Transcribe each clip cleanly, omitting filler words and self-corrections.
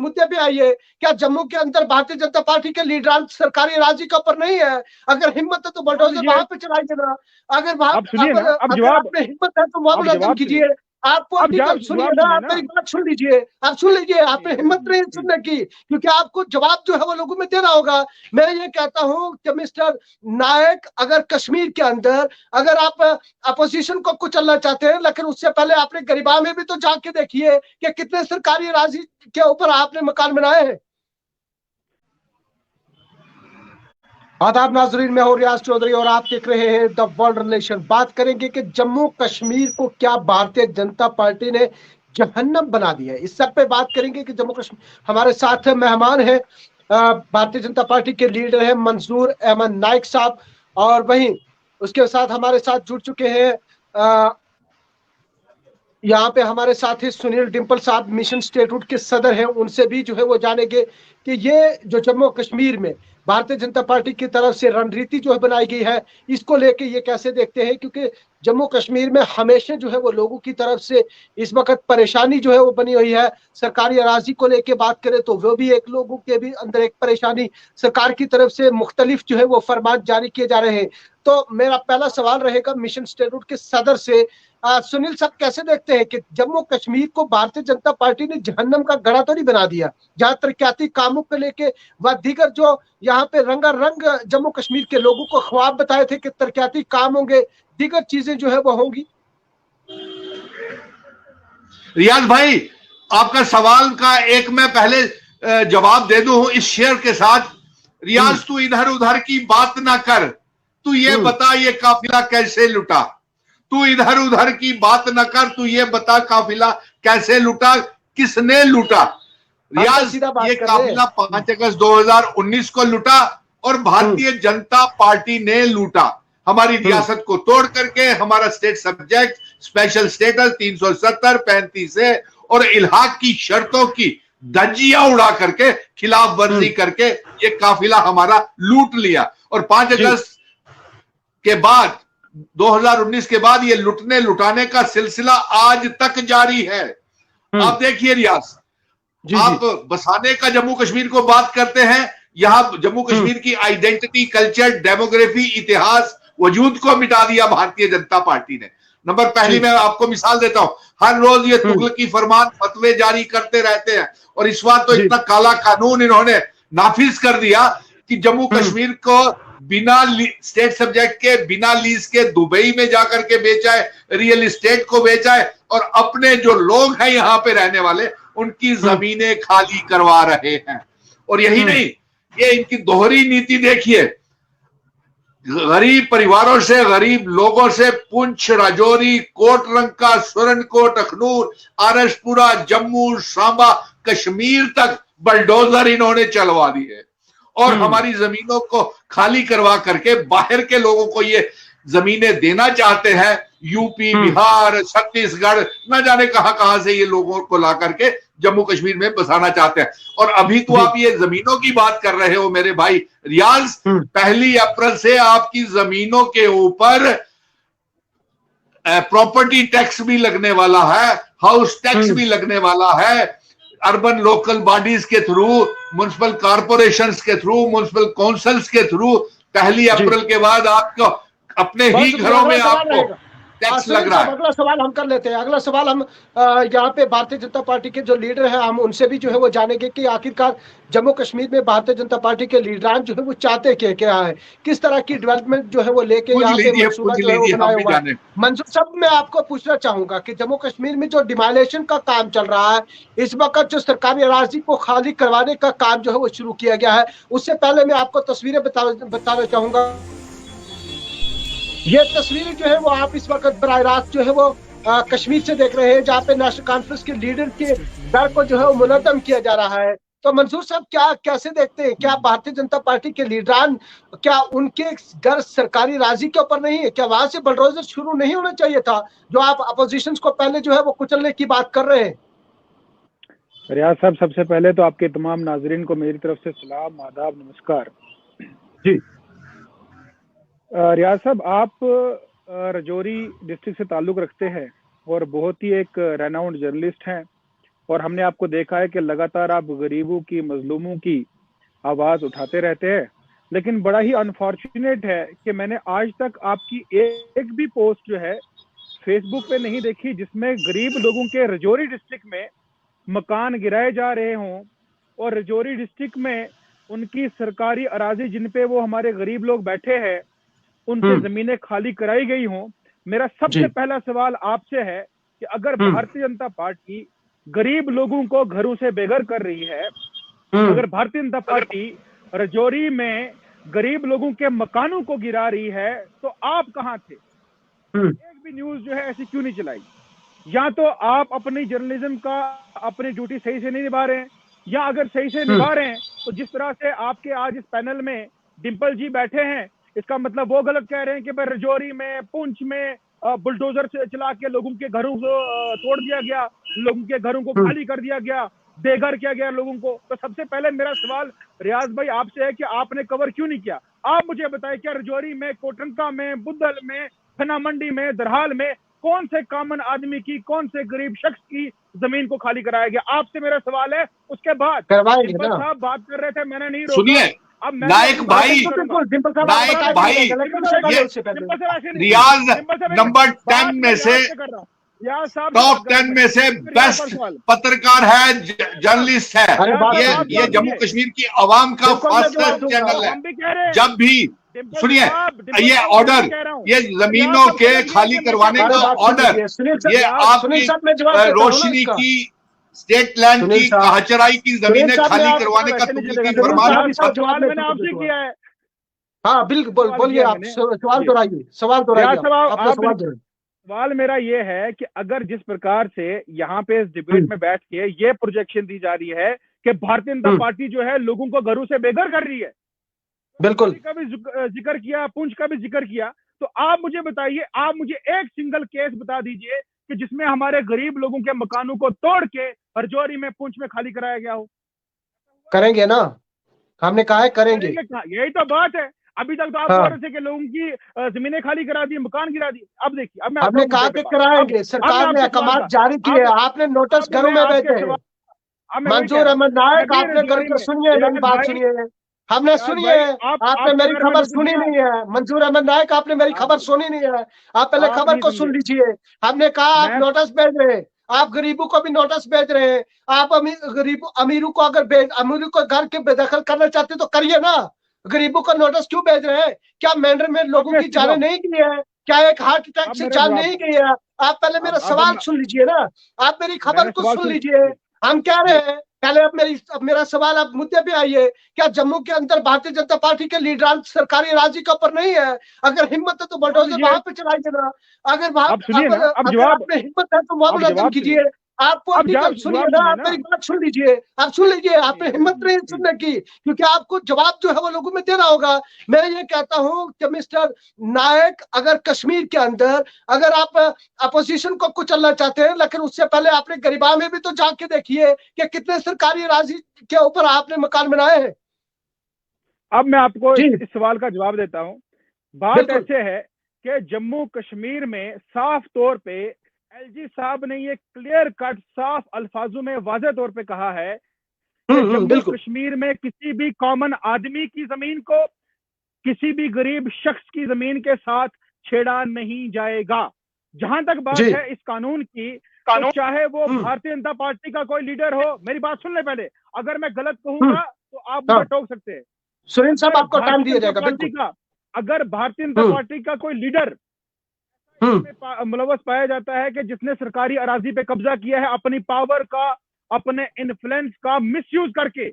मुद्दे पे आइए। क्या जम्मू के अंदर भारतीय जनता पार्टी के लीडर सरकारी राजी के ऊपर नहीं है? अगर हिम्मत है तो बुलडोजर वहां पे चलाइए ना। अगर वहां आप सुनिए ना, अब अगर जवाब, आपने हिम्मत है तो वहां आप मुलाजम जवाब सुनिए, कीजिए। आप पॉलिटिकल सुनिए जवाब ना, सुनिए आप ना। मेरी बात सुन लीजिए, आप सुन लीजिए। आपने हिम्मत नहीं प्लीज। सुनने की, क्योंकि आपको जवाब जो है वो लोगों में देना होगा। मैं ये कहता हूं कि मिस्टर नायक, अगर कश्मीर के अंदर अगर आप अपोजिशन को कुचलना चाहते हैं, लेकिन उससे पहले आपने गरीबा में भी तो जाके देखिए कि कितने सरकारी राजी के ऊपर आपने मकान बनाए हैं। आदाब नाजरीन, मैं हूं रियाज चौधरी और आप देख रहे हैं द वर्ल्ड रिलेशन। बात करेंगे कि जम्मू कश्मीर को क्या भारतीय जनता पार्टी ने जहन्नम बना दिया है। इस सब पे बात करेंगे कि जम्मू कश्मीर। हमारे साथ मेहमान है भारतीय जनता पार्टी के लीडर है मंजूर अहमद नाइक साहब, और वहीं उसके साथ हमारे साथ जुड़ चुके हैं यहाँ पे हमारे साथ ही सुनील डिम्पल साहब, मिशन स्टेटहुड के सदर हैं। उनसे भी जो है वो जानेंगे कि ये जो जम्मू कश्मीर में भारतीय जनता पार्टी की तरफ से रणनीति जो है बनाई गई है, इसको लेके ये कैसे देखते हैं। क्योंकि जम्मू कश्मीर में हमेशा जो है वो लोगों की तरफ से इस वक्त परेशानी जो है वो बनी हुई है। सरकारी अराजी को लेके बात करें तो वो भी एक लोगों के भी अंदर एक परेशानी, सरकार की तरफ से मुख्तलिफ जो है वो फरमान जारी किए जा रहे हैं। तो मेरा पहला सवाल रहेगा मिशन स्टेटहुड के सदर से, सुनील साहब, कैसे देखते हैं कि जम्मू कश्मीर को भारतीय जनता पार्टी ने जहन्नम का गड़ा तो नहीं बना दिया, जहां तरक्याती कामों को लेके व दीगर जो यहाँ पे रंगारंग जम्मू कश्मीर के लोगों को ख्वाब बताए थे कि तरक्याती काम होंगे, दीगर चीजें जो है वो होंगी। रियाज भाई, आपका सवाल का एक मैं पहले जवाब दे दूं इस शेयर के साथ। रियाज, तू इधर उधर की बात ना कर, तू ये बता ये काफिला कैसे लुटा। तू इधर उधर की बात न कर, तू ये बता काफिला कैसे लूटा, किसने लूटा। रियाज, ये काफिला 5 अगस्त 2019 को लूटा और भारतीय जनता पार्टी ने लूटा। हमारी रियासत को तोड़ करके हमारा स्टेट सब्जेक्ट स्पेशल स्टेटस 370 35 से और इल्हाक की शर्तों की धज्जियां उड़ा करके, खिलाफ वर्जी करके ये काफिला हमारा लूट लिया। और 5 अगस्त के बाद 2019 के बाद ये लुटने लुटाने का सिलसिला आज तक जारी है। आप देखिए रियाज, आप बसाने का जम्मू कश्मीर को बात करते हैं, यहां जम्मू कश्मीर की आइडेंटिटी, कल्चर, डेमोग्राफी, इतिहास, वजूद को मिटा दिया भारतीय जनता पार्टी ने। नंबर पहली मैं आपको मिसाल देता हूं, हर रोज ये तुगलकी फरमान फतवे जारी करते रहते हैं, और इस बार तो इतना काला कानून इन्होंने नाफिज कर दिया कि जम्मू कश्मीर को बिना स्टेट सब्जेक्ट के, बिना लीज के दुबई में जाकर के बेचा है, रियल एस्टेट को बेचा है, और अपने जो लोग हैं यहां पे रहने वाले उनकी जमीनें खाली करवा रहे हैं। और यही नहीं, ये इनकी दोहरी नीति देखिए, गरीब परिवारों से, गरीब लोगों से पुंछ, राजौरी, कोटरंका, सुरनकोट, अखनूर, आरसपुरा, जम्मू, सांबा, कश्मीर तक बलडोजर इन्होंने चलवा दिए और हमारी जमीनों को खाली करवा करके बाहर के लोगों को ये जमीनें देना चाहते हैं। यूपी, बिहार, छत्तीसगढ़, न जाने कहां से ये लोगों को ला करके जम्मू कश्मीर में बसाना चाहते हैं। और अभी तो आप ये जमीनों की बात कर रहे हो मेरे भाई रियाज, 1 अप्रैल से आपकी जमीनों के ऊपर प्रॉपर्टी टैक्स भी लगने वाला है, हाउस टैक्स भी लगने वाला है। अर्बन लोकल बॉडीज के थ्रू, म्युनिसिपल कॉर्पोरेशंस के थ्रू, म्युनिसिपल काउंसिल्स के थ्रू 1 अप्रैल के बाद आपको अपने ही घरों में आपको टैक्स लग रहा है। अगला सवाल हम कर लेते हैं। अगला सवाल हम यहाँ पे भारतीय जनता पार्टी के जो लीडर हैं, हम उनसे भी जो है वो जानेंगे कि आखिरकार जम्मू कश्मीर में भारतीय जनता पार्टी के लीडरान जो है वो चाहते क्या है, किस तरह की डेवलपमेंट जो है वो लेके यहाँ पे मंसूबा जो है वो बनाया हुआ है। मंजूर साहब, मैं आपको पूछना चाहूंगा कि जम्मू कश्मीर में जो डिमाइलेशन का काम चल रहा है इस वक्त, जो सरकारी अराजी को खाली करवाने का काम जो है वो शुरू किया गया है, उससे पहले मैं आपको तस्वीरें बताना चाहूंगा। ये तस्वीरें जो है वो आप इस वक्त बराह रास्त जो है वो कश्मीर से देख रहे हैं, जहाँ पे नेशनल कॉन्फ्रेंस के लीडर के दर को जो है वो मुनज़्ज़म किया जा रहा है। तो मंजूर साहब, क्या कैसे देखते हैं, क्या भारतीय जनता पार्टी के लीडरान, क्या उनके घर सरकारी राजी के ऊपर नहीं है? क्या वहां से बलडोजर शुरू नहीं होना चाहिए था, जो आप अपोजिशन को पहले जो है वो कुचलने की बात कर रहे हैं? रियाज साहब, सबसे पहले तो आपके तमाम नाजरीन को मेरी तरफ से सलाम, आदाब, नमस्कार जी। रियाज साहब, आप राजौरी डिस्ट्रिक्ट से ताल्लुक़ रखते हैं और बहुत ही एक रेनाउंड जर्नलिस्ट हैं, और हमने आपको देखा है कि लगातार आप गरीबों की, मजलूमों की आवाज उठाते रहते हैं। लेकिन बड़ा ही अनफॉर्चुनेट है कि मैंने आज तक आपकी एक भी पोस्ट जो है फेसबुक पे नहीं देखी जिसमें गरीब लोगों के राजौरी डिस्ट्रिक्ट में मकान गिराए जा रहे हों और राजौरी डिस्ट्रिक्ट में उनकी सरकारी अराजी जिन पे वो हमारे गरीब लोग बैठे हैं उनसे जमीनें खाली कराई गई हों। मेरा सबसे पहला सवाल आपसे है कि अगर भारतीय जनता पार्टी गरीब लोगों को घरों से बेघर कर रही है, अगर भारतीय जनता पार्टी राजौरी में गरीब लोगों के मकानों को गिरा रही है, तो आप कहां थे? एक भी न्यूज जो है ऐसी क्यों नहीं चलाई? या तो आप अपनी जर्नलिज्म का अपनी ड्यूटी सही से नहीं निभा रहे हैं, या अगर सही से निभा रहे हैं तो जिस तरह से आपके आज इस पैनल में डिंपल जी बैठे हैं, इसका मतलब वो गलत कह रहे हैं कि भाई राजौरी में, पुंछ में बुलडोजर से चला के लोगों के घरों को तोड़ दिया गया, लोगों के घरों को खाली कर दिया गया, बेघर किया गया लोगों को। तो सबसे पहले मेरा सवाल रियाज भाई आपसे है कि आपने कवर क्यों नहीं किया? आप मुझे बताएं, क्या राजौरी में, कोटरंका में, बुद्धल में, खन्ना मंडी में, दरहाल में कौन से कॉमन आदमी की, कौन से गरीब शख्स की जमीन को खाली कराया गया? आपसे मेरा सवाल है। उसके बाद डिंपल साहब बात कर रहे थे, मैंने नहीं रोका। सुनिए नायक भाई, नायक भाई, रियाज नंबर 10 में से, टॉप 10 में से बेस्ट पत्रकार है, जर्नलिस्ट है। ये जम्मू कश्मीर की आवाम का फास्टेस्ट चैनल है। जब भी सुनिए, ये ऑर्डर, ये जमीनों के खाली करवाने का ऑर्डर, ये आपकी रोशनी की, स्टेट लैंड की, कहाचराई की जमीनें खाली करवाने का तुगलकी फरमान मैंने आपसे किया है। हाँ बिल्कुल, बोलिए आप, सवाल दोहराइए, सवाल दोहराइए। सवाल मेरा ये है कि अगर जिस प्रकार से यहाँ पे इस डिबेट में बैठ के ये प्रोजेक्शन दी जा रही है कि भारतीय जनता पार्टी जो है लोगों को घरों से बेघर कर रही है, बिल्कुल का भी जिक्र किया, पुंछ का भी जिक्र किया, तो आप मुझे बताइए, आप मुझे एक सिंगल केस बता दीजिए कि जिसमें हमारे गरीब लोगों के मकानों को तोड़ के राजौरी में, पुंछ में खाली कराया गया हो। करेंगे ना, हमने कहा है करेंगे। यही तो बात है। अभी तक तो आप बोल रहे थे कि लोगों की जमीनें खाली करा दी, मकान गिरा दी। अब देखिए, अब हमने कहा कि कराएंगे, सरकार ने अहकाम जारी किए, आपने नोटिस घरों में भेजे। मंजूर अहमद नायक, आपने घर को सुनिए, मेरी बात सुनिए, हमने सुनिए, आपने मेरी खबर सुनी नहीं है। मंजूर अहमद नायक, आपने मेरी खबर सुनी नहीं है, आप पहले खबर को सुन लीजिए। हमने कहा आप नोटिस भेज रहे हैं, आप गरीबों को भी नोटिस भेज रहे हैं। आप अमीरों को अगर अमीरों को घर के बेदखल करना चाहते तो करिए ना, गरीबों को नोटिस क्यों भेज रहे हैं? क्या मैंडर में लोगों की जानें नहीं की है? क्या एक हार्ट अटैक से जान नहीं गई है? आप पहले मेरा सवाल सुन लीजिए ना, आप मेरी खबर को सुन लीजिए। हम कह रहे हैं पहले, अब मेरा सवाल, आप मुद्दे पे आइए। क्या जम्मू के अंदर भारतीय जनता पार्टी के लीडर सरकारी राजी के ऊपर नहीं है? अगर हिम्मत है तो बुलडोजर वहां पे चलाइए ना। अगर आपने हिम्मत है तो वहां मुलाजिम कीजिए। आपको सुनिए ना, आप मेरी बात सुन लीजिए, आप सुन लीजिए। आपने हिम्मत नहीं सुनने की, क्योंकि आपको जवाब जो है वो लोगों में देना होगा। मैं ये कहता हूं कि मिस्टर नायक, अगर कश्मीर के अंदर अगर आप अपोजिशन को कुचलना चाहते हैं, लेकिन उससे पहले आपने गरीबा में भी तो जाके देखिए कि कितने सरकारी राजी के ऊपर आपने मकान बनाए हैं। अब मैं आपको इस सवाल का जवाब देता हूं। बात ऐसे है कि जम्मू कश्मीर में साफ तौर पे एलजी साहब ने ये क्लियर कट साफ अल्फाजों में वाज़ेह तौर पे कहा है कि जम्मू कश्मीर में किसी भी कॉमन आदमी की जमीन को किसी भी गरीब शख्स की जमीन के साथ छेड़ा नहीं जाएगा। जहां तक बात है इस कानून की, तो चाहे वो भारतीय जनता पार्टी का कोई लीडर हो, मेरी बात सुन ले पहले, अगर मैं गलत कहूंगा तो आप मुझे टोक सकते हैं। सुनील साहब, आपको टाइम दिया जाएगा। अगर भारतीय जनता पार्टी का कोई लीडर मुलव्वस पाया जाता है कि जिसने सरकारी अराजी पे कब्जा किया है, अपनी पावर का, अपने इन्फ्लुएंस का मिसयूज करके,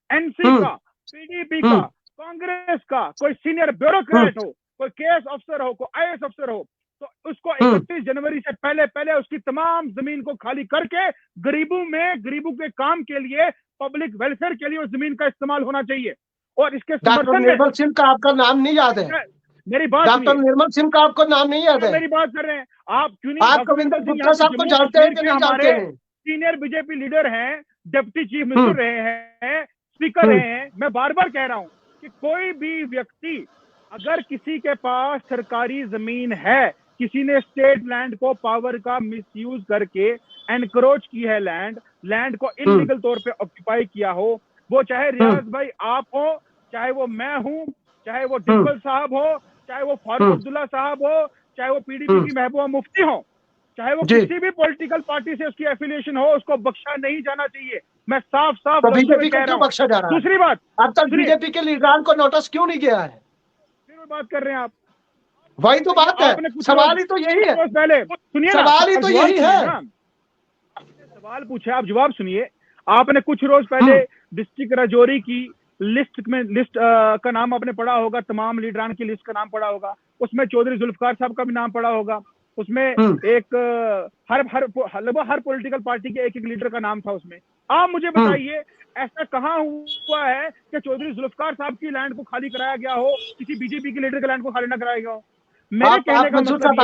एनसी का, पीडीपी का, कांग्रेस का कोई सीनियर ब्यूरोक्रेट हो, कोई केएस अफसर हो, कोई आईएएस अफसर हो, तो उसको 31 जनवरी से पहले उसकी तमाम जमीन को खाली करके गरीबों के काम के लिए, पब्लिक वेलफेयर के लिए उस जमीन का इस्तेमाल होना चाहिए। और इसके समर्थन निर्मल सिंह का आपका नाम नहीं याद है? मेरी बात, डॉक्टर निर्मल सिंह का आपको नाम नहीं याद है? मेरी बात कर रहे हैं आप, क्यों नहीं? आप कविंदर गुप्ता साहब को जानते हैं कि नहीं जानते हैं? सीनियर बीजेपी लीडर हैं, डिप्टी चीफ मिनिस्टर रहे हैं, स्पीकर रहे हैं। मैं बार बार कह रहा हूं कि कोई भी व्यक्ति अगर किसी के पास सरकारी जमीन है, किसी ने स्टेट लैंड को पावर का मिसयूज करके एनक्रोच की है, लैंड को इलीगल तौर पे ऑक्यूपाई किया हो, वो चाहे रियाज भाई आप हो, चाहे वो मैं हूं, चाहे वो डिंपल साहब हो, चाहे वो फारूक अब्दुल्ला साहब हो, चाहे वो पीडीपी की महबूबा मुफ्ती हो, चाहे वो किसी भी पॉलिटिकल पार्टी से उसकी एफिलिएशन हो, उसको बख्शा नहीं जाना चाहिए। मैं साफ साफ बीजेपी को क्यों बख्शा जा रहा है? दूसरी बात, अब तक बीजेपी के लीडरान को नोटिस क्यों नहीं गया है? फिर बात कर रहे हैं आप, वही तो बात है, सवाल ही तो यही है। पहले सुनिए, सवाल ही तो यही है। सवाल पूछा, आप जवाब सुनिए। आपने कुछ रोज पहले डिस्ट्रिक्ट राजौरी की लिस्ट का नाम आपने पढ़ा होगा, तमाम लीडरान की लिस्ट का नाम पढ़ा होगा, उसमें चौधरी जुल्फकार साहब का भी नाम पढ़ा होगा, उसमें एक हर पॉलिटिकल पार्टी के एक लीडर का नाम था उसमें। आप मुझे बताइए ऐसा कहाँ हुआ है कि चौधरी जुल्फकार साहब की लैंड को खाली कराया गया हो, किसी बीजेपी के लीडर के लैंड को खाली ना कराया गया हो? मेरे कहने का मतलब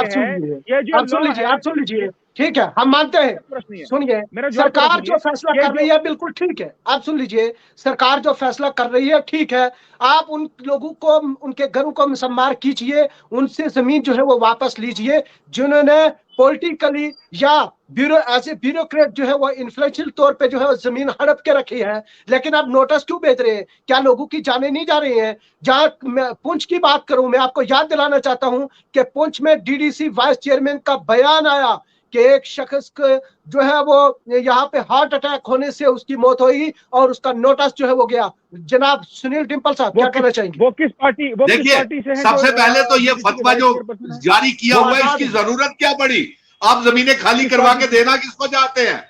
ये है, आप सुन लीजिए, ठीक है, हम मानते हैं। सुनिए, सरकार जो फैसला कर रही है बिल्कुल ठीक है। आप सुन लीजिए, सरकार जो फैसला कर रही है ठीक है। आप उन लोगों को, उनके घरों को सम्मान कीजिए, उनसे जमीन जो है वो वापस लीजिए जिन्होंने पॉलिटिकली या ब्यूरोक्रेट जो है वो इन्फ्लुएंशियल तौर पे जो है वो जमीन हड़प के रखी है। लेकिन आप नोटिस क्यों भेज रहे हैं? क्या लोगों की जाने नहीं जा रही हैं? जहां मैं पुंछ की बात करूं, मैं आपको याद दिलाना चाहता हूं कि पुंछ में डीडीसी वाइस चेयरमैन का बयान आया कि एक शख्स को जो है वो यहाँ पे हार्ट अटैक होने से उसकी मौत हुई और उसका नोटिस जो है वो गया। जनाब सुनील डिंपल साहब क्या कहना चाहेंगे? वो किस पार्टी से है? सबसे पहले तो ये फतवा जो जारी किया हुआ है इसकी जरूरत क्या पड़ी? आप जमीनें खाली करवा के देना किसको चाहते हैं?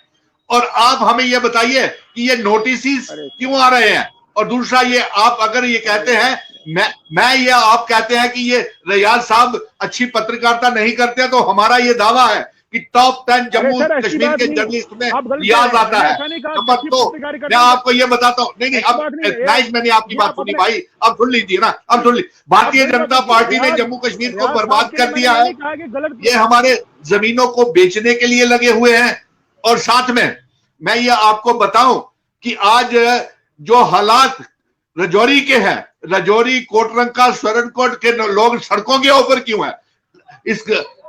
और आप हमें ये बताइए कि ये नोटिस क्यों आ रहे हैं? और दूसरा, ये आप अगर ये कहते हैं मैं ये आप कहते हैं कि ये रियाज साहब अच्छी पत्रकारिता नहीं करते, तो हमारा ये दावा है कि टॉप 10 जम्मू कश्मीर के जर्नलिस्ट में रियाज आता है। नंबर 2, मैं आपको ये बताता हूँ, नहीं अब मैंने आपकी बात सुनी भाई, अब सुन लीजिए ना, अब सुन लीजिए। भारतीय जनता पार्टी ने जम्मू कश्मीर को बर्बाद कर दिया है, ये हमारे जमीनों को बेचने के लिए लगे हुए हैं। और साथ में मैं ये आपको बताऊं कि आज जो हालात राजौरी के हैं, राजौरी, कोटरंका, स्वरणकोट के लोग सड़कों के ऊपर क्यों है? इस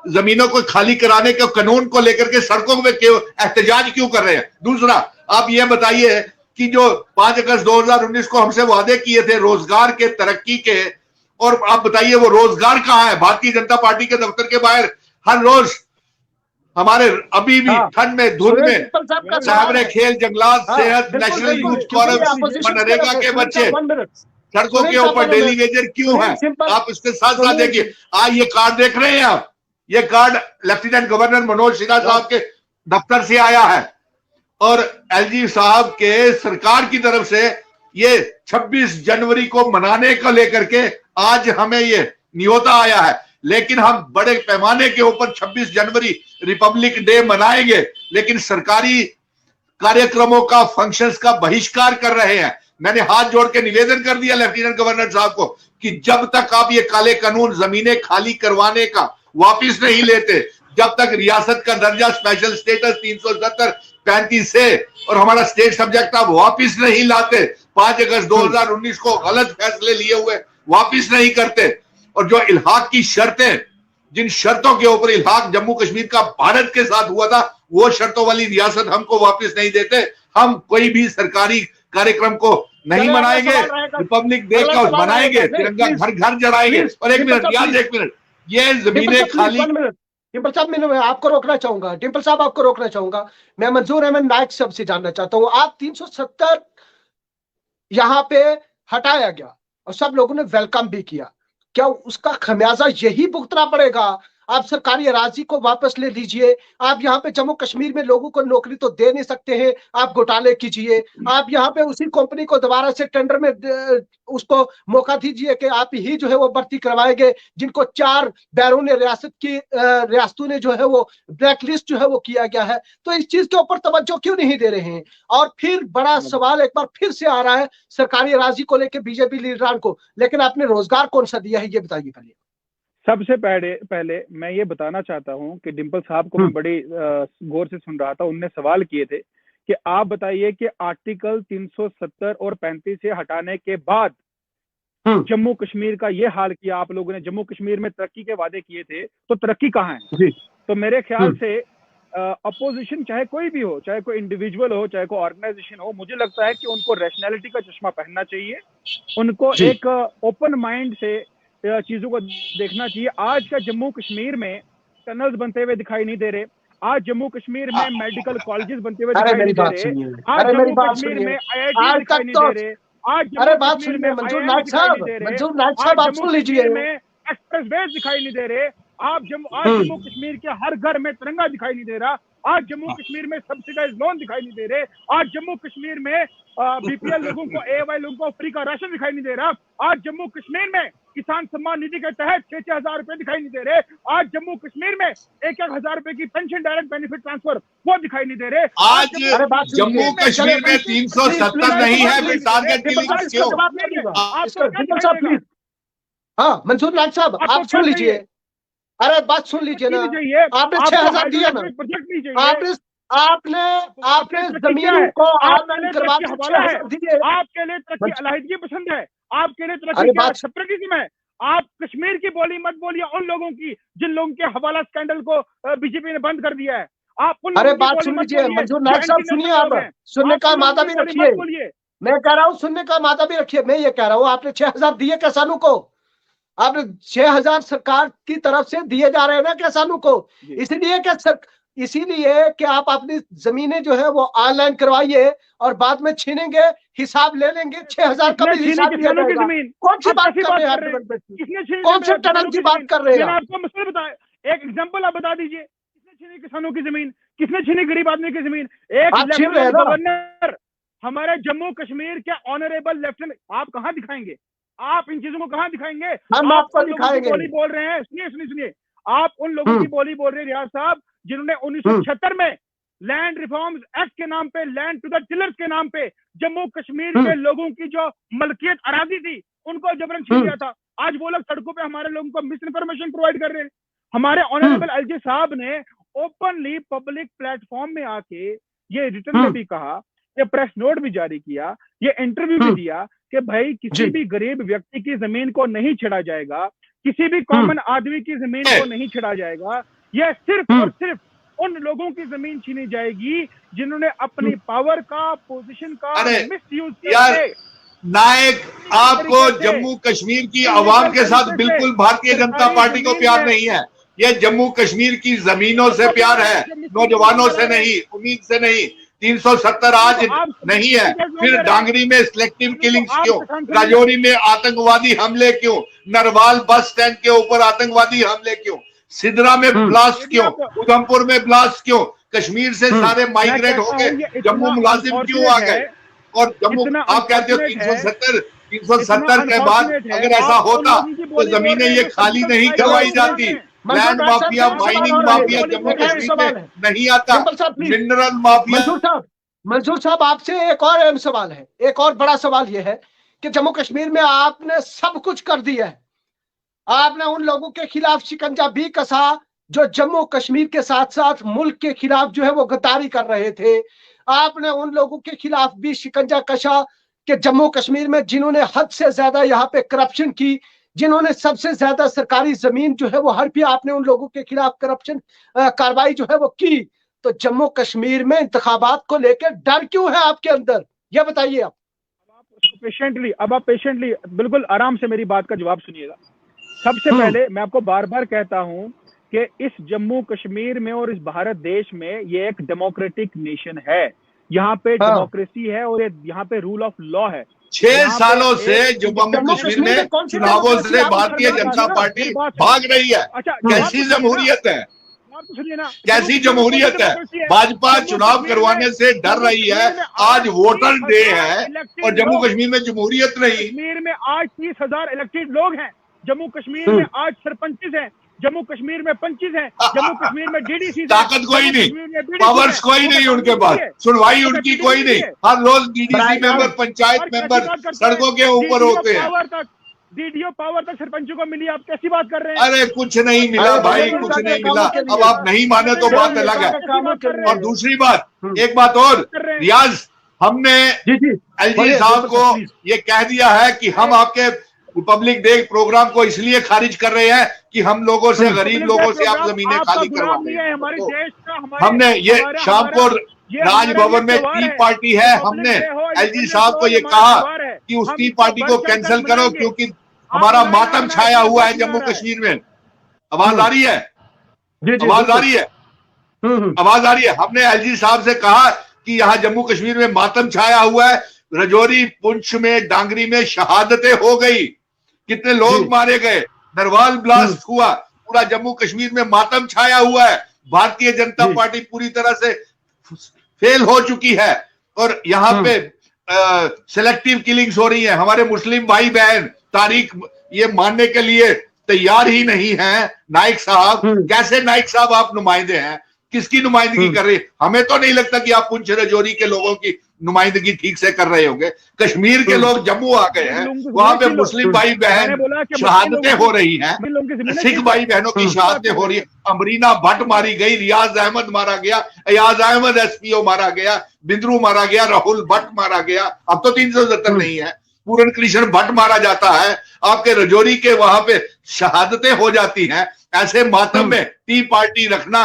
जमीनों को खाली कराने के कानून को लेकर के सड़कों में क्यों एहतजाज क्यों कर रहे हैं? दूसरा, आप ये बताइए कि जो 5 अगस्त 2019 को हमसे वादे किए थे रोजगार के, तरक्की के, और आप बताइए वो रोजगार कहाँ है? भारतीय जनता पार्टी के दफ्तर के बाहर हर रोज हमारे अभी भी ठंड में, धुंध में, साहबरे खेल, जंगलात, सेहत, नेशनल यूथ फोरम, मनरेगा के बच्चे सड़कों के ऊपर डेली वेजर क्यों है? आप इसके साथ साथ देखिए, आज ये कार्ड देख रहे हैं आप, ये card lieutenant governor Manoj Sinha साहब के दफ्तर से आया है और एलजी साहब के सरकार की तरफ से ये 26 जनवरी को मनाने को लेकर के आज हमें ये न्योता आया है। लेकिन हम बड़े पैमाने के ऊपर 26 जनवरी रिपब्लिक डे मनाएंगे, लेकिन सरकारी कार्यक्रमों का, फंक्शंस का बहिष्कार कर रहे हैं। मैंने हाथ जोड़ के निवेदन कर दिया लेफ्टिनेंट गवर्नर साहब को कि जब तक आप ये काले कानून जमीनें खाली करवाने का वापिस नहीं लेते, जब तक रियासत का दर्जा, स्पेशल स्टेटस 370 35 से और हमारा स्टेट सब्जेक्ट आप वापिस नहीं लाते, 5 अगस्त 2019 को गलत फैसले लिए हुए वापिस नहीं करते, और जो इल्हाक की शर्तें, जिन शर्तों के ऊपर इल्हाक जम्मू कश्मीर का भारत के साथ हुआ था, वो शर्तों वाली रियासत हमको वापिस नहीं देते, हम कोई भी सरकारी कार्यक्रम को नहीं मनाएंगे। रिपब्लिक डे का मनाएंगे, तिरंगा घर घर जलाएंगे। और एक मिनट यार, एक मिनट, ये जमीनें खाली। डिंपल साहब, मैं आपको रोकना चाहूंगा, डिंपल साहब आपको रोकना चाहूंगा। मैं मंजूर अहमद नाइक साहब से जानना चाहता हूँ, आप 370 यहाँ पे हटाया गया और सब लोगों ने वेलकम भी किया, क्या उसका खमियाजा यही भुगतना पड़ेगा? आप सरकारी अराजी को वापस ले लीजिए, आप यहाँ पे जम्मू कश्मीर में लोगों को नौकरी तो दे नहीं सकते हैं, आप घोटाले कीजिए, आप यहाँ पे उसी कंपनी को दोबारा से टेंडर में उसको मौका दीजिए कि आप ही जो है वो भर्ती करवाएंगे, जिनको 4 बैरून रियासतों ने जो है वो ब्लैक लिस्ट जो है वो किया गया है। तो इस चीज के ऊपर तवज्जो क्यों नहीं दे रहे हैं? और फिर बड़ा सवाल एक बार फिर से आ रहा है सरकारी अराजी को लेकर बीजेपी लीडरान को, लेकिन आपने रोजगार कौन सा दिया है ये बताइए पहले। सबसे पहले मैं ये बताना चाहता हूं कि डिंपल साहब को मैं बड़ी गौर से सुन रहा था, उनने सवाल किए थे कि आप बताइए कि आर्टिकल 370 और 35 से हटाने के बाद जम्मू कश्मीर का ये हाल किया आप लोगों ने, जम्मू कश्मीर में तरक्की के वादे किए थे, तो तरक्की कहाँ है? तो मेरे ख्याल से अपोजिशन चाहे कोई भी हो, चाहे कोई इंडिविजुअल हो, चाहे कोई ऑर्गेनाइजेशन हो, मुझे लगता है कि उनको रैशनैलिटी का चश्मा पहनना चाहिए, उनको एक ओपन माइंड से चीजों को देखना चाहिए। आज का जम्मू कश्मीर में टनल्स बनते हुए दिखाई नहीं दे रहे, आज जम्मू कश्मीर में मेडिकल कॉलेजेस बनते हुए दिखाई नहीं दे रहे, आज जम्मू कश्मीर में IIT दिखाई नहीं दे रहे, आज जम्मू कश्मीर में मंजूर नायक साहब आप सुन लीजिए, में एक्सप्रेसवेज दिखाई नहीं दे रहे, आज जम्मू कश्मीर के हर घर में तिरंगा दिखाई नहीं दे रहा, आज जम्मू कश्मीर में सब्सिडाइज लोन दिखाई नहीं दे रहे, आज जम्मू कश्मीर में BPL लोगों को, AY लोगों को फ्री का राशन दिखाई नहीं दे रहा, आज जम्मू कश्मीर में किसान सम्मान निधि के तहत 6-6 हजार रुपए दिखाई नहीं दे रहे, आज जम्मू कश्मीर में 1-1 हजार रुपए की पेंशन डायरेक्ट बेनिफिट ट्रांसफर वो दिखाई नहीं दे रहे। आज जम्मू कश्मीर में 370 नहीं है, फिर टारगेट किलिंग क्यों? हाँ मंजूर नायक साहब आप सुन लीजिए, अरे बात सुन लीजिए ना, आपने 6,000 दिया ना, आपने जमीन को ऑनलाइन करवा के 6,000 दिए, आपके लिए तरक्की अलहदगी पसंद है, आपके लिए तरक्की सेपरेटिज्म है। आप कश्मीर की बोली मत बोलिए उन लोगों की जिन लोगों के हवाला स्कैंडल को बीजेपी ने बंद कर दिया है। आप उन अरे बात सुन लीजिए मंजूर नायक साहब, सुनिए, आप सुनने का मादा भी रखिए, मैं कह रहा हूँ सुनने का मादा भी रखिए। मैं ये कह रहा हूँ आपने 6,000 दिए किसानों को, आपने 6,000 सरकार की तरफ से दिए जा रहे हैं ना किसानों को, इसीलिए कि आप अपनी जमीनें जो है वो ऑनलाइन करवाइए और बाद में छीनेंगे, हिसाब ले लेंगे। 6,000 का भी हिसाब दिया जाएगा। कौन सी बात कर रहे हैं, कौन से टनल की बात कर रहे हैं? आपको मसला बताए, एक एग्जांपल आप बता दीजिए, किसने छीनी किसानों की जमीन, किसने छीनी गरीब आदमी की जमीन? एक गवर्नर हमारे जम्मू कश्मीर के ऑनरेबल लेफ्टिनेंट, आप कहाँ दिखाएंगे? आप इन चीजों को कहाँ दिखाएंगे? हम आपको दिखाएंगे। बोली बोल रहे हैं, सुनिए, आप उन लोगों की बोली बोल रहे हैं रियाज साहब जिन्होंने 1976 में लैंड रिफॉर्म्स एक्ट के नाम पे, लैंड टू द टिलर्स के नाम पे जम्मू कश्मीर के लोगों की जो मलकियत अराजी थी उनको जबरन छीन लिया था। आज वो लोग सड़कों पे हमारे लोगों को मिस इन्फॉर्मेशन प्रोवाइड कर रहे हैं। हमारे ऑनरेबल एलजी साहब ने ओपनली पब्लिक प्लेटफॉर्म में आके ये रिटर्न में भी कहा, ये प्रेस नोट भी जारी किया, ये इंटरव्यू भी दिया कि भाई किसी भी गरीब व्यक्ति की जमीन को नहीं छेड़ा जाएगा, किसी भी कॉमन आदमी की जमीन को नहीं छेड़ा जाएगा, यह सिर्फ और सिर्फ उन लोगों की जमीन छीनी जाएगी जिन्होंने अपनी पावर का, पोजीशन का मिसयूज किया है। नायक, आपको जम्मू कश्मीर की आवाम के साथ बिल्कुल भारतीय जनता पार्टी को प्यार नहीं है, ये जम्मू कश्मीर की जमीनों से प्यार है, नौजवानों से नहीं, उम्मीद से नहीं। 370 आज नहीं है, फिर डांगरी में सिलेक्टिव किलिंग्स क्यों, राजौरी में आतंकवादी हमले क्यों, नरवाल बस स्टैंड के ऊपर आतंकवादी हमले क्यों, सिदरा में ब्लास्ट क्यों, उधमपुर में ब्लास्ट क्यों, कश्मीर से सारे माइग्रेट होके जम्मू मुलाजिम क्यों आ गए? और जम्मू आप कहते हो 370 के बाद अगर ऐसा होता तो जमीनें ये खाली नहीं करवाई जाती। Land mafia, mining mafia Jammu Kashmir में नहीं आता, मिनरल माफिया। मंजूर साहब आपसे एक और अहम सवाल है, एक और बड़ा सवाल यह है कि जम्मू कश्मीर में आपने सब कुछ कर दिया है, आपने उन लोगों के खिलाफ शिकंजा भी कसा जो जम्मू कश्मीर के साथ साथ मुल्क के खिलाफ जो है वो गद्दारी कर रहे थे, आपने उन लोगों के खिलाफ भी शिकंजा कसा कि जम्मू कश्मीर में जिन्होंने हद से ज्यादा यहाँ पे करप्शन की, जिन्होंने सबसे ज्यादा सरकारी जमीन जो है वो हड़पी, आपने उन लोगों के खिलाफ करप्शन कार्रवाई जो है वो की। तो जम्मू कश्मीर में इंतखाबात को लेकर डर क्यों है आपके अंदर, यह बताइए आप। अब आप पेशेंटली बिल्कुल आराम से मेरी बात का जवाब सुनिएगा। सबसे पहले मैं आपको बार बार कहता हूं कि इस जम्मू कश्मीर में और इस भारत देश में ये एक डेमोक्रेटिक नेशन है, यहाँ पे डेमोक्रेसी है और यहाँ पे रूल ऑफ लॉ है। 6 सालों से जम्मू कश्मीर में चुनावों से भारतीय जनता पार्टी भाग रही है। कैसी जमहूरियत है, कैसी जमहूरियत है? भाजपा चुनाव करवाने से डर रही है, आज वोटर डे है और जम्मू कश्मीर में जमहूरियत नहीं। कश्मीर में आज 30,000 इलेक्टेड लोग हैं, जम्मू कश्मीर में आज सरपंच हैं, जम्मू कश्मीर में पंचिस हैं, जम्मू कश्मीर में डीडीसी, ताकत कोई नहीं, पावर्स कोई नहीं उनके पास, सुनवाई उनकी कोई नहीं। हर रोज डीडीसी मेंबर, पंचायत मेंबर सड़कों के ऊपर होते हैं। डीडीओ पावर तक सरपंचों को मिली, आप कैसी बात कर रहे हैं? अरे कुछ नहीं मिला भाई, कुछ नहीं मिला। अब आप नहीं माने तो बात अलग है। और दूसरी बात, एक बात और रियाज, हमने एलजी साहब को ये कह दिया है कि हम आपके रिपब्लिक डे प्रोग्राम को इसलिए खारिज कर रहे हैं कि हम लोगों से, गरीब लोगों से आप जमीनें खाली करवा रहे हैं। हमारे देश का, हमने ये शाम को राजभवन में टी पार्टी है, हमने एलजी साहब को ये कहा कि उस टी पार्टी को कैंसिल करो क्योंकि हमारा मातम छाया हुआ है जम्मू कश्मीर में। आवाज आ रही है? आवाज आ रही है? आवाज आ रही है? हमने एलजी साहब से कहा कि यहाँ जम्मू कश्मीर में मातम छाया हुआ है, रजौरी, पुंछ में, डांगरी में शहादतें हो गई, कितने लोग मारे गए, नरवाल ब्लास्ट हुआ, पूरा जम्मू कश्मीर में मातम छाया हुआ है। भारतीय जनता पार्टी पूरी तरह से फेल हो चुकी है और यहाँ पे सिलेक्टिव किलिंग्स हो रही है। हमारे मुस्लिम भाई बहन तारीख ये मानने के लिए तैयार ही नहीं है। नाइक साहब, कैसे नाइक साहब आप नुमाइंदे हैं? किसकी नुमाइंदगी कर रहे हैं? हमें तो नहीं लगता कि आप पुंछ रजौरी के लोगों की नुमाइंदगी ठीक से कर रहे होंगे। कश्मीर के लोग जम्मू आ गए हैं, वहां पे मुस्लिम भाई बहन शहादतें हो रही हैं, सिख भाई बहनों की शहादतें हो रही है। अमरीना भट्ट मारी गई, रियाज अहमद मारा गया, अयाज अहमद एसपीओ मारा गया, बिंद्रू मारा गया, राहुल भट्ट मारा गया। अब तो 370 नहीं है, पूरन कृष्ण भट्ट मारा जाता है। आपके रजौरी के वहां पे शहादतें हो जाती हैं। ऐसे मातम में टी पार्टी रखना,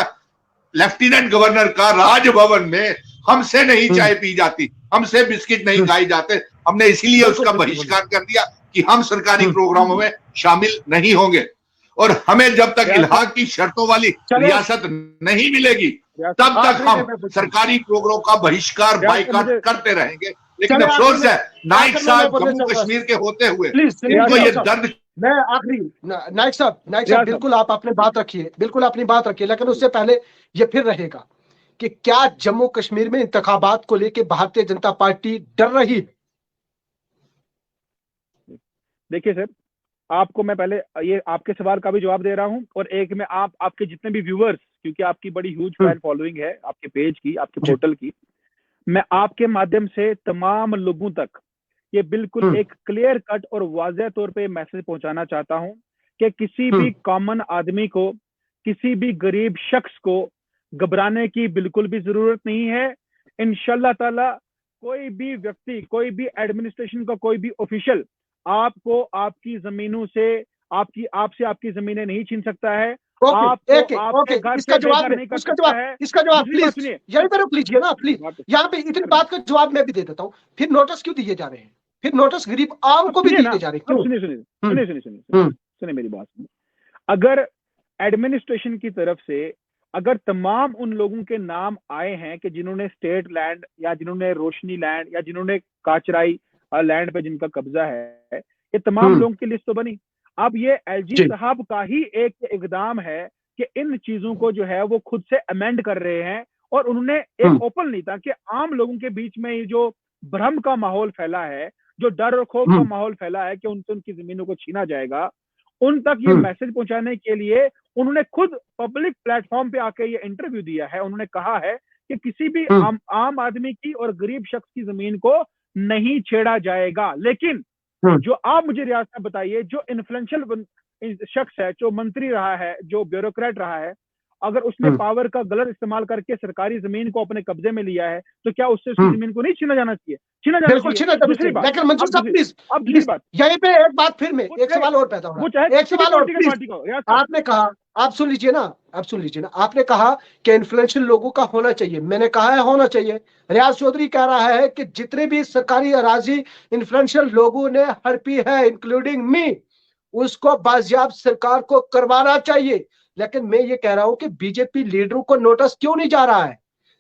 लेफ्टिनेंट गवर्नर का राजभवन में हमसे नहीं चाय पी जाती, हमसे बिस्किट नहीं खाए जाते। हमने इसीलिए उसका बहिष्कार कर दिया कि हम सरकारी प्रोग्रामों में शामिल नहीं होंगे और हमें जब तक इलाहा की शर्तों वाली रियासत नहीं मिलेगी तब तक हम सरकारी प्रोग्रामों का बहिष्कार, बाइकाट करते रहेंगे। लेकिन अफसोस है नाइक साहब जम्मू कश्मीर के होते हुए इनको ये दर्द। मैं आखिरी, नाइक साहब बिल्कुल आप अपनी बात रखिए, बिल्कुल अपनी बात रखिए, लेकिन उससे पहले ये फिर रहेगा कि क्या जम्मू कश्मीर में इंतखाबात को लेकर भारतीय जनता पार्टी डर रही है? देखिए सर, आपको मैं पहले ये आपके सवाल का भी जवाब दे रहा हूं और एक में आपके जितने भी व्यूअर्स, क्योंकि आपकी बड़ी ह्यूज फैन फॉलोइंग है आपके पेज की, आपके पोर्टल की, मैं आपके माध्यम से तमाम लोगों तक ये बिल्कुल एक क्लियर कट और वाज़ेह तौर पे मैसेज पहुंचाना चाहता हूं कि किसी भी कॉमन आदमी को, किसी भी गरीब शख्स को घबराने की बिल्कुल भी जरूरत नहीं है। इंशाल्लाह ताला कोई भी व्यक्ति, कोई भी एडमिनिस्ट्रेशन का कोई भी ऑफिशियल आपको आपकी जमीनों से, आपकी जमीनें नहीं छीन सकता है। इसका जवाब प्लीज यहीं पर रुक लीजिए ना प्लीज। यहाँ पे इतनी बात का जवाब मैं भी दे देता हूँ। फिर नोटिस क्यों दिए जा रहे हैं? फिर नोटिस गरीब आम को भी दिए जा रहे हैं? सुनिए मेरी बात। अगर एडमिनिस्ट्रेशन की तरफ से अगर तमाम उन लोगों के नाम आए हैं कि जिन्होंने स्टेट लैंड या जिन्होंने रोशनी लैंड या जिन्होंने काचराई लैंड पे जिनका कब्जा है, ये तमाम लोगों की लिस्ट तो बनी। अब ये एलजी साहब का ही एक इकदाम है कि इन चीजों को जो है वो खुद से अमेंड कर रहे हैं और उन्होंने एक ओपन नहीं था कि आम लोगों के बीच में ये जो भ्रम का माहौल फैला है, जो डर और खौफ का माहौल फैला है कि उनसे उनकी जमीनों को छीना जाएगा, उन तक ये मैसेज पहुंचाने के लिए उन्होंने खुद पब्लिक प्लेटफॉर्म पे आके ये इंटरव्यू दिया है। उन्होंने कहा है कि किसी भी आम आदमी की और गरीब शख्स की जमीन को नहीं छेड़ा जाएगा। लेकिन जो आप मुझे रियाज साहब बताइए, जो इन्फ्लुएंशियल शख्स है, जो मंत्री रहा है, जो ब्यूरोक्रेट रहा है, अगर उसने पावर का गलत इस्तेमाल करके सरकारी जमीन को अपने कब्जे में लिया है तो क्या उससे उसकी जमीन को नहीं छीना जाना चाहिए? छीना जाना चाहिए। दूसरी बात, लेकिन मंजूर साहब प्लीज, अब दूसरी बात यहीं पे एक बात फिर में एक सवाल और पैदा हो रहा है। एक सवाल और प्लीज, आपने कहा, आप सुन लीजिए ना, आपने कहा कि इन्फ्लुएंशियल लोगों का होना चाहिए। मैंने कहा है होना चाहिए। रियाज चौधरी कह रहा है कि जितने भी सरकारी अराजी इन्फ्लुएंशियल लोगों ने हड़पी है इंक्लूडिंग मी, उसको बाजियाब सरकार को करवाना चाहिए। लेकिन मैं ये कह रहा हूं कि बीजेपी लीडरों को नोटिस क्यों नहीं जा रहा है?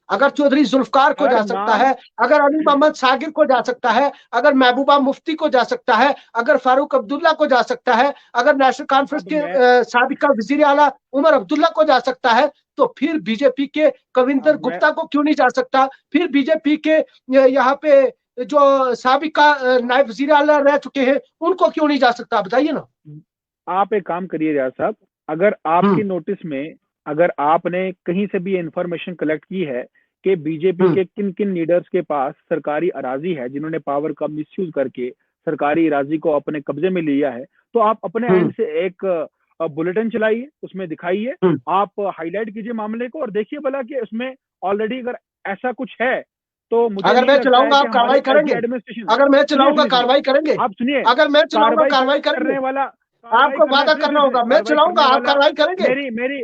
अगर चौधरी जुल्फकार को जा सकता है, अगर अली मोहम्मद सागिर को जा सकता है, अगर महबूबा मुफ्ती को जा सकता है, अगर फारूक अब्दुल्ला को जा सकता है, अगर नेशनल कॉन्फ्रेंस के साबिका वजीर आला उमर अब्दुल्ला को जा सकता है, तो फिर बीजेपी के कविंदर गुप्ता को क्यों नहीं जा सकता? फिर बीजेपी के यहाँ पे जो साबिका नायब वजीर आला रह चुके हैं उनको क्यों नहीं जा सकता? बताइए ना। आप एक काम करिए रियाज साहब, अगर आपकी नोटिस में अगर आपने कहीं से भी इंफॉर्मेशन कलेक्ट की है कि बीजेपी के किन किन लीडर्स के पास सरकारी अराजी है जिन्होंने पावर का मिसयूज करके सरकारी अराजी को अपने कब्जे में लिया है, तो आप अपने एंड से एक बुलेटिन चलाइए, उसमें दिखाइए, आप हाईलाइट कीजिए मामले को और देखिए भला कि उसमें ऑलरेडी अगर ऐसा कुछ है तो मुझे अगर नहीं मैं लगता चलाऊंगा है आप कि कार्रवाई हमारी करेंगे? एडमिनिस्ट्रेशन, अगर मैं सुनिए चलाऊंगा सुनिए सुनिए, कार्रवाई करेंगे? आप सुनिए, अगर मैं चलाऊंगा कार्रवाई करेंगे? करने वाला, आपको वादा सुनिए करना सुनिए होगा, सुनिए, मैं कार्रवाई चलाऊंगा करने आप वाला, कार्रवाई करेंगे? मेरी मेरी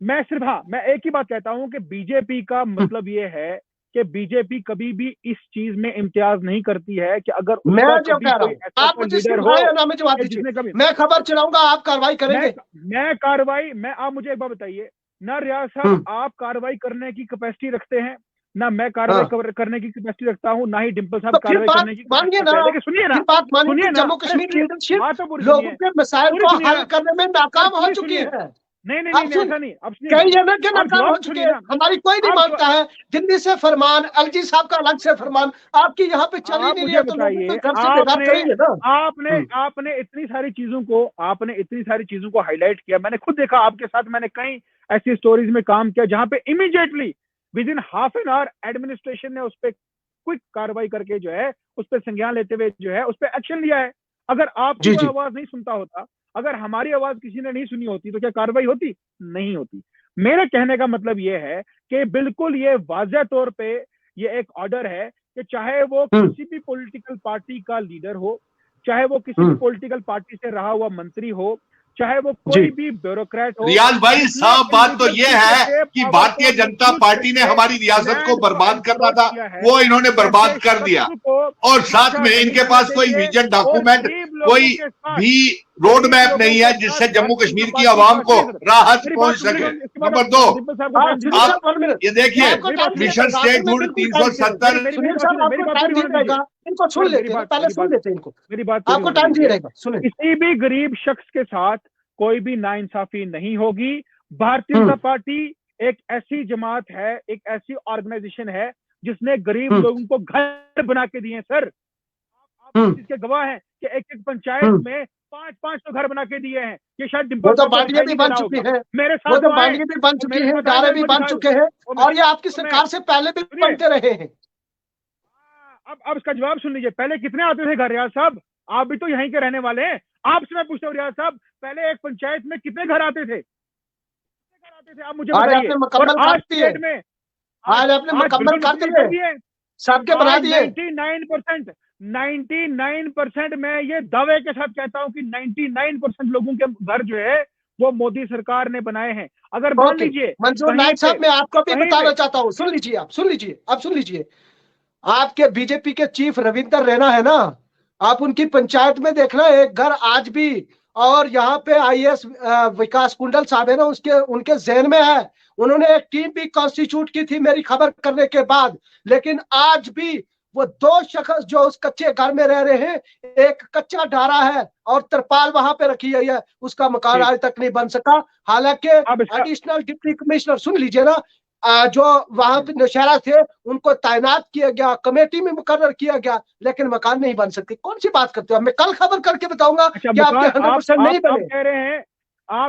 मैं सिर्फ, हाँ, मैं एक ही बात कहता हूं कि बीजेपी का मतलब ये है कि बीजेपी कभी भी इस चीज में इम्तियाज नहीं करती है कि अगर मैं उसका जो कभी कह रहा कोई हूँ, ऐसा आप कोई मुझे लीडर सिर्फ हो हाँ या ना में जवाब कि दीजिए। जिसने कभी, मैं खबर चलाऊंगा, आप कार्रवाई करेंगे? मैं कार्रवाई, मैं, आप मुझे एक बात बताइए ना रियाज साहब, आप कार्रवाई करने की कैपेसिटी रखते हैं ना, मैं कार्रवाई हाँ, करने की कैपेसिटी रखता हूँ, ना ही डिम्पल साहब तो फिर कार्रवाई बात करने की मानिए कैपेसिटी ना रखते हैं। आप, लेकिन सुनिए ना, फिर बात मानिए सुनिए कि ना, जम्मू अरे कश्मीर सुनिए, लीडरशिप बात तो पूरी लोगों सुनिए, के मसाइल पूरी को सुनिए हल ना, करने में अरे नाकाम हो पूरी चुकी सुनिए, है। नहीं नहीं आप नहीं, सुन, ऐसा नहीं, अब सुनिए ना, कई जगह के आप नाकाम हो जवाब चुके सुनिए हैं, ना, हमारी कोई नहीं आप मानता है। दिल्ली से फरमान, एलजी साहब का अलग से फरमान, आपकी यहाँ पे चल ही आप नहीं रही मुझे है, तो लोगों को बताइए, घर से बेघर आपने करेंगे ना। आपने आपने इतनी सारी चीजों को हाईलाइट किया, मैंने खुद देखा, आपके साथ मैंने कई ऐसी स्टोरीज में काम किया जहां पे immediately with in half an hour administration ने उस पर क्विक कार्रवाई करके जो है, उस पर संज्ञान लेते हुए जो है उस पर एक्शन लिया है। अगर आपकी जी कोई जी। आवाज नहीं सुनता होता, अगर हमारी आवाज किसी ने नहीं सुनी होती, तो क्या कार्रवाई होती? नहीं होती। मेरे कहने का मतलब ये है कि बिल्कुल ये वाज़ेह तौर पे ये एक ऑर्डर है कि चाहे वो किसी भी पॉलिटिकल पार्टी का लीडर हो, चाहे वो किसी भी पॉलिटिकल पार्टी से रहा हुआ मंत्री हो, चाहे वो जी। कोई भी ब्यूरोक्रेट हो, रियाज भाई, जिसने साफ बात तो इलीगल ये तरीके है से कि पावर भारतीय को जनता मिसयूज पार्टी ने करके हमारी रियासत को लैंड बर्बाद करना एनक्रोच था, किया है, वो इन्होंने बर्बाद ऐसे कर दिया। शख्स को और साथ बख्शा में नहीं इनके जाना पास कोई चाहिए। विजन और डॉक्यूमेंट, गरीब लोगों कोई के साथ, भी रोड गरीब मैप लोगों नहीं के है साथ जिससे जम्मू भारतीय कश्मीर जनता की पार्टी आवाम का को सिर्फ, राहत मेरी पहुंच बात सुन, सके। इसके बाद नंबर दो, डिम्पल साहब को हाँ टाइम सुनील दीजिए, साहब, 1 मिनट, ये देखिए, आपको मेरी टाइम बात दिया सुनिए, मिशन जाएगा, आखिर में स्टेटहुड बिल्कुल टाइम दिया जाएगा। 370। मेरी सुनील बात साहब, सुनिए, मेरी आपको बात टाइम पूरी दिया होने दीजिए, जाएगा, इनको सुन सर लेते हैं, पहले सुन लेते हैं इनको। मेरी बात पूरी आपको होने टाइम दिया दीजिए। जाएगा, सुने। किसी भी गरीब शख्स के साथ कोई भी नाइंसाफी नहीं होगी। भारतीय जनता पार्टी एक ऐसी जमात है, एक ऐसी ऑर्गेनाइजेशन है जिसने गरीब लोगों को घर बना के दिए हैं। सर, आप इस चीज के गवाह हैं कि एक एक पंचायत में 5-5 तो घर बना के दिए हैं। ये शायद डिम्पल वो तो साहब को बांडियां दिखाई भी नहीं दे बन रहा चुकी होगा। है, मेरे वो साथ तो तो आए, बांडियां भी बन और चुकी मेरे है, साथ आए, डारे मैं भी उनको बन दिखा चुके हैं, और ये आपकी सरकार से पहले भी सुनिए, बनते रहे हैं। अब इसका जवाब सुन लीजिए। पहले कितने आते थे घर रियाज साहब? आप भी तो यहीं के रहने वाले हैं, आपसे मैं पूछता हूँ रियाज साहब, पहले एक पंचायत में कितने घर आते थे? कितने घर आते थे, आप मुझे आज बताइए। आपने और मुकम्मल कर आज दिए, स्टेट में, आज आपने आज मुकम्मल बिल्कुल कर मुकम्मल दिए, कर दिए। सबके बना आज दिए। 99% मैं ये दावे के साथ कहता हूं कि 99% लोगों के घर जो है वो मोदी सरकार ने बनाए हैं। अगर मान ओके लीजिए मंजूर कहीं नाइक पे, साहब, मैं आपको भी कहीं बताना पे, चाहता हूँ, सुन लीजिए, आप सुन लीजिए, आप सुन लीजिए। आपके बीजेपी के चीफ रविंदर रैना है ना, आप उनकी पंचायत में देखना, एक घर आज भी, और यहाँ पे आईएएस विकास कुंडल साहब है ना, उसके उनके जहन में है। उन्होंने एक टीम भी कॉन्स्टिट्यूट की थी मेरी खबर करने के बाद, लेकिन आज भी वो 2 शख्स जो उस कच्चे घर में रह रहे हैं, एक कच्चा ढारा है और तिरपाल वहां पे रखी हुई है, उसका मकान आज तक नहीं बन सका। हालांकि अब इसका, एडिशनल डिप्टी कमिश्नर, सुन लीजिए ना, जो वहां पे नौशहरा थे, उनको तैनात किया गया, कमेटी में मुकर्रर किया गया, लेकिन मकान नहीं बन सकते। कौन सी बात करते हो? मैं कल खबर करके बताऊंगा अच्छा, कि आपके मकान, 100% नहीं आप बने।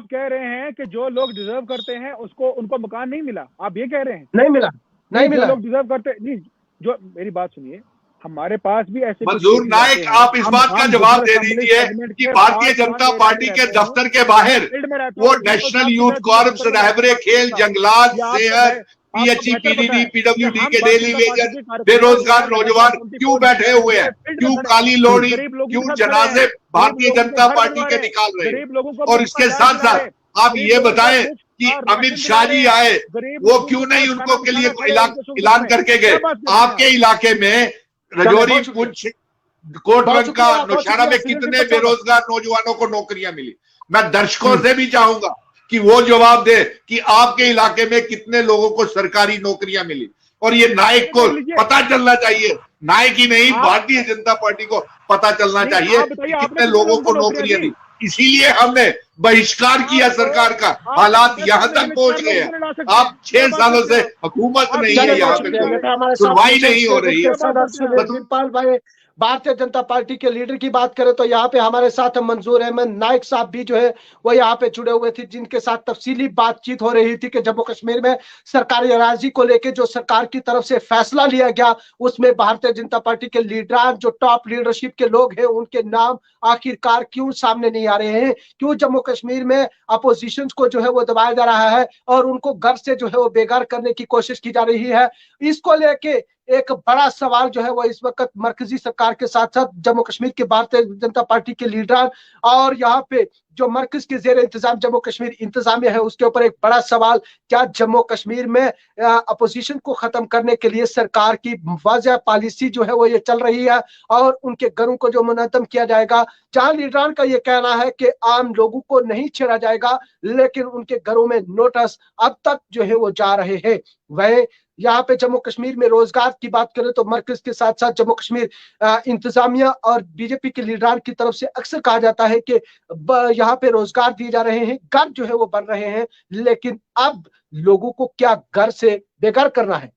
कह रहे हैं कि जो लोग डिजर्व करते हैं उसको, उनको मकान नहीं मिला, आप ये कह रहे हैं? नहीं मिला, नहीं जो मिला। लोग डिजर्व करते नहीं, जो, मेरी बात सुनिए, हमारे पास भी ऐसे कुछ मंजूर लोग नाइक, रहते हैं। आप इस बात का जवाब दे दीजिए कि भारतीय जनता पार्टी के दफ्तर के बाहर वो नेशनल यूथ कॉर्प्स, रहबरे खेल, जंगलात, सेहत, पीएचई, पीडीडी, पीडब्ल्यूडी के डेली वेजर बेरोजगार नौजवान क्यों बैठे हुए हैं? क्यों काली लोहड़ी, क्यों जनाजे भारतीय जनता पार्टी के निकाल रहे हैं? और इसके साथ साथ आप ये बताएं कि अमित शाह जी आए, वो क्यों नहीं उनको के लिए ऐलान करके गए? आपके इलाके में रजौरी, पुंछ, कोटरंका, नौशहरा में कितने बेरोजगार नौजवानों को नौकरियां मिली? मैं दर्शकों से भी चाहूंगा कि वो जवाब दे कि आपके इलाके में कितने लोगों को सरकारी नौकरियां मिली। और ये नायक को पता चलना चाहिए, नायक ही नहीं, भारतीय जनता पार्टी को पता चलना चाहिए कि कितने लोगों को नौकरियां दी। इसीलिए हमने बहिष्कार किया सरकार का। हालात यहां तक पहुंच गए हैं। आप 6 सालों से हुकूमत नहीं है, यहाँ पे सुनवाई नहीं हो रही है। भारतीय जनता पार्टी के लीडर की बात करें तो यहाँ पे हमारे साथ मंजूर अहमद नाइक साहब भी जो है वो यहाँ पे जुड़े हुए थे, जिनके साथ तफसीली बातचीत हो रही थी कि जम्मू कश्मीर में सरकारी अराजी को लेकर जो सरकार की तरफ से फैसला लिया गया, उसमें भारतीय जनता पार्टी के लीडर, जो टॉप लीडरशिप के लोग हैं, उनके नाम आखिरकार क्यों सामने नहीं आ रहे हैं? क्यों जम्मू कश्मीर में अपोजिशन को जो है वो दबाया जा रहा है और उनको घर से जो है वो बेघर करने की कोशिश की जा रही है? इसको लेके एक बड़ा सवाल जो है वो इस वक्त मरकजी सरकार के साथ साथ जम्मू कश्मीर के भारतीय जनता पार्टी के लीडर और यहाँ पे जो मरकज के जेर इंतजाम जम्मू कश्मीर इंतजामिया है उसके ऊपर एक बड़ा सवाल, क्या जम्मू कश्मीर में अपोजिशन को खत्म करने के लिए सरकार की वाज़ेह पॉलिसी जो है वो ये चल रही है और उनके घरों को जो मुनज़्ज़म किया जाएगा, जहां लीडरान का ये कहना है कि आम लोगों को नहीं छेड़ा जाएगा लेकिन उनके घरों में नोटिस अब तक जो है वो जा रहे हैं। वह यहाँ पे जम्मू कश्मीर में रोजगार की बात करें तो मरकज के साथ साथ जम्मू कश्मीर इंतजामिया और बीजेपी के लीडरान की तरफ से अक्सर कहा जाता है कि यहाँ पे रोजगार दिए जा रहे हैं, घर जो है वो बन रहे हैं, लेकिन अब लोगों को क्या घर से बेघर करना है।